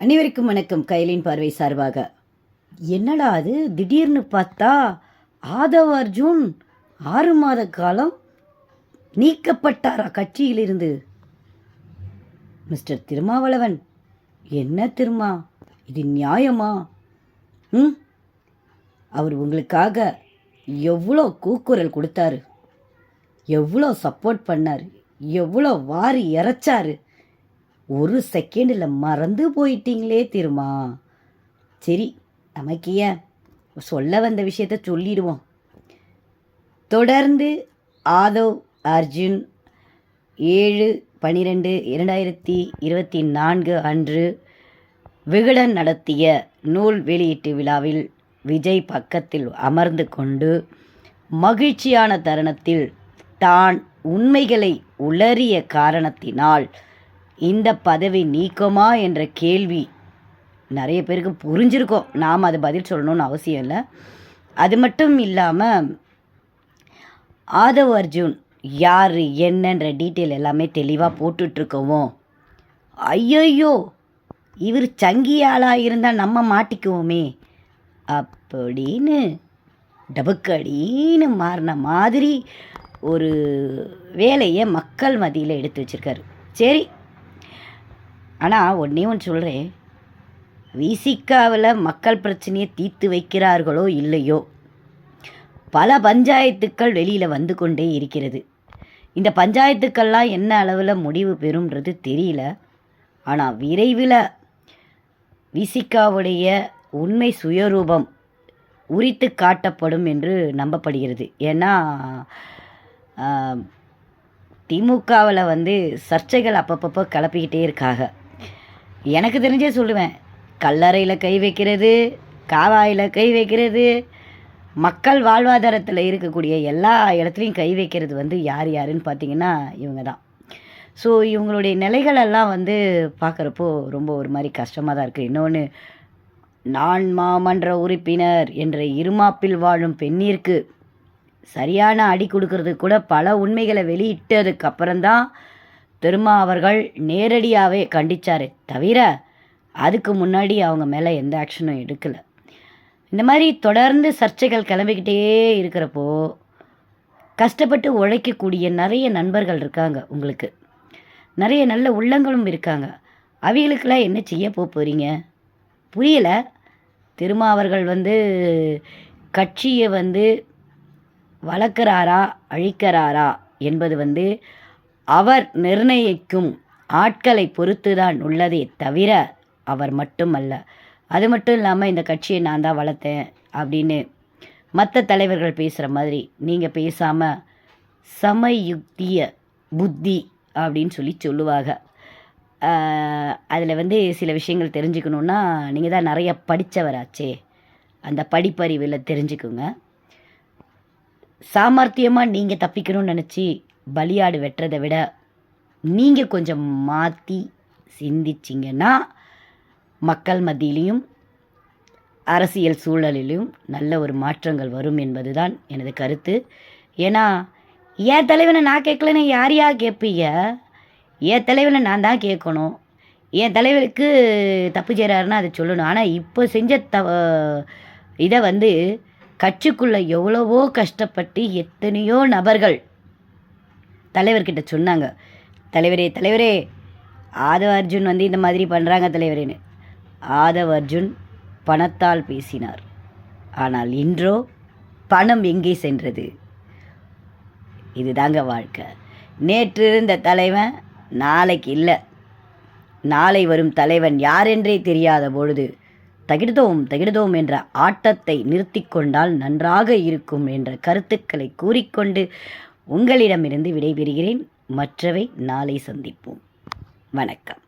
அனைவருக்கும் வணக்கம். கைலின் பார்வை சார்பாக. என்னடா அது திடீர்னு பார்த்தா ஆதவ அர்ஜுன் 6 மாத காலம் நீக்கப்பட்டாரா கட்சியிலிருந்து? மிஸ்டர் திருமாவளவன், என்ன திருமா, இது நியாயமா? அவர் உங்களுக்காக எவ்வளோ கூக்குரல் கொடுத்தாரு, எவ்வளோ சப்போர்ட் பண்ணார், எவ்வளோ வாரி இறைச்சாரு. ஒரு செகண்டில் மறந்து போயிட்டீங்களே திருமா. சரி, நமக்கு ஏன், சொல்ல வந்த விஷயத்த சொல்லிடுவோம். தொடர்ந்து ஆதவ் அர்ஜுன் 7/12/2024 அன்று விகடன் நடத்திய நூல் வெளியீட்டு விழாவில் விஜய் பக்கத்தில் அமர்ந்து கொண்டு மகிழ்ச்சியான தருணத்தில் தான் உண்மைகளை உளறிய காரணத்தினால் இந்த பதவி நீக்குமா என்ற கேள்வி நிறைய பேருக்கு புரிஞ்சிருக்கோம். நாம் அது பதில் சொல்லணும்னு அவசியம் இல்லை. அது மட்டும் இல்லாமல் ஆதவ் அர்ஜுன் யார் என்னன்ற டீட்டெயில் எல்லாமே தெளிவாக போட்டுட்ருக்கோம். ஐயோ, இவர் சங்கியாளாக இருந்தால் நம்ம மாட்டிக்குவோமே அப்படின்னு டபுக்கடின்னு மாறின மாதிரி ஒரு வேலையை மக்கள் மத்தியில் எடுத்து வச்சுருக்காரு. சரி, ஆனால் ஒன்றே ஒன்று சொல்கிறேன், விசிகாவில் மக்கள் பிரச்சனையை தீர்த்து வைக்கிறார்களோ இல்லையோ, பல பஞ்சாயத்துக்கள் வெளியில் வந்து கொண்டே இருக்கிறது. இந்த பஞ்சாயத்துக்கள்லாம் என்ன அளவில் முடிவு பெறும்ன்றது தெரியல. ஆனால் விரைவில் விசிகாவுடைய உண்மை சுயரூபம் உரித்து காட்டப்படும் என்று நம்பப்படுகிறது. ஏன்னா திமுகவில் சர்ச்சைகள் அப்பப்போ கிளப்பிக்கிட்டே இருக்காங்க. எனக்கு தெரிஞ்சே சொல்லுவேன், கல்லறையில் கை வைக்கிறது, காவாயில் கை வைக்கிறது, மக்கள் வாழ்வாதாரத்தில் இருக்கக்கூடிய எல்லா இடத்துலையும் கை வைக்கிறது யார் யாருன்னு பார்த்தீங்கன்னா இவங்க தான். ஸோ இவங்களுடைய நிலைகளெல்லாம் பார்க்குறப்போ ரொம்ப ஒரு மாதிரி கஷ்டமாக தான் இருக்குது. இன்னொன்று, நான் மாமன்ற உறுப்பினர் என்ற இருமாப்பில் வாழும் பெண்ணிற்கு சரியான அடி கொடுக்கறது கூட பல உண்மைகளை வெளியிட்டதுக்கு அப்புறம்தான் திருமா அவர்கள் நேரடியாகவே கண்டித்தாரே தவிர அதுக்கு முன்னாடி அவங்க மேலே எந்த ஆக்ஷனும் எடுக்கலை. இந்த மாதிரி தொடர்ந்து சர்ச்சைகள் கிளம்பிக்கிட்டே இருக்கிறப்போ கஷ்டப்பட்டு உழைக்கக்கூடிய நிறைய நண்பர்கள் இருக்காங்க, உங்களுக்கு நிறைய நல்ல உள்ளங்களும் இருக்காங்க. அவங்களுக்கெல்லாம் என்ன செய்ய போகிறீங்க புரியலை. திருமா அவர்கள் கட்சியை வளர்க்குறாரா அழிக்கிறாரா என்பது அவர் நிர்ணயிக்கும் ஆட்களை பொறுத்து தான் உள்ளதே தவிர அவர் மட்டும் அல்ல. அது மட்டும் இல்லாமல் இந்த கட்சியை நான் தான் வளர்த்தேன் அப்படின்னு மற்ற தலைவர்கள் பேசுகிற மாதிரி நீங்கள் பேசாமல் சமயுக்திய புத்தி அப்படின்னு சொல்லுவாங்க. அதில் சில விஷயங்கள் தெரிஞ்சுக்கணுன்னா நீங்கள் தான் நிறைய படித்தவராச்சே, அந்த படிப்பறிவில் தெரிஞ்சுக்குங்க. சாமர்த்தியமாக நீங்கள் தப்பிக்கணும்னு நினச்சி பலியாடு வெட்டுறதை விட நீங்கள் கொஞ்சம் மாற்றி சிந்திச்சிங்கன்னா மக்கள் மத்தியிலையும் அரசியல் சூழலிலும் நல்ல ஒரு மாற்றங்கள் வரும் என்பது தான் எனது கருத்து. ஏன்னா என் தலைவனை நான் கேட்கலன்னு யார் கேட்பீங்க? என் தலைவனை நான் தான் கேட்கணும். என் தலைவருக்கு தப்பு செய்கிறாருன்னா அதை சொல்லணும். ஆனால் இப்போ செஞ்ச இதை கட்சிக்குள்ளே எவ்வளவோ கஷ்டப்பட்டு எத்தனையோ நபர்கள் தலைவர்கிட்ட சொன்னாங்க, தலைவரே ஆதவ அர்ஜுன் இந்த மாதிரி பண்ணுறாங்க தலைவரேன்னு. ஆதவ அர்ஜுன் பணத்தால் பேசினார். ஆனால் இன்றோ பணம் எங்கே சென்றது? இதுதாங்க வாழ்க்கை. நேற்று இருந்த தலைவன் நாளைக்கு இல்லை. நாளை வரும் தலைவன் யாரென்றே தெரியாத பொழுது தகிடுதோம் என்ற ஆட்டத்தை நிறுத்தி கொண்டால் நன்றாக இருக்கும் என்ற கருத்துக்களை கூறிக்கொண்டு உங்களிடமிருந்து விடைபெறுகிறேன். மற்றவை நாளை சந்திப்போம். வணக்கம்.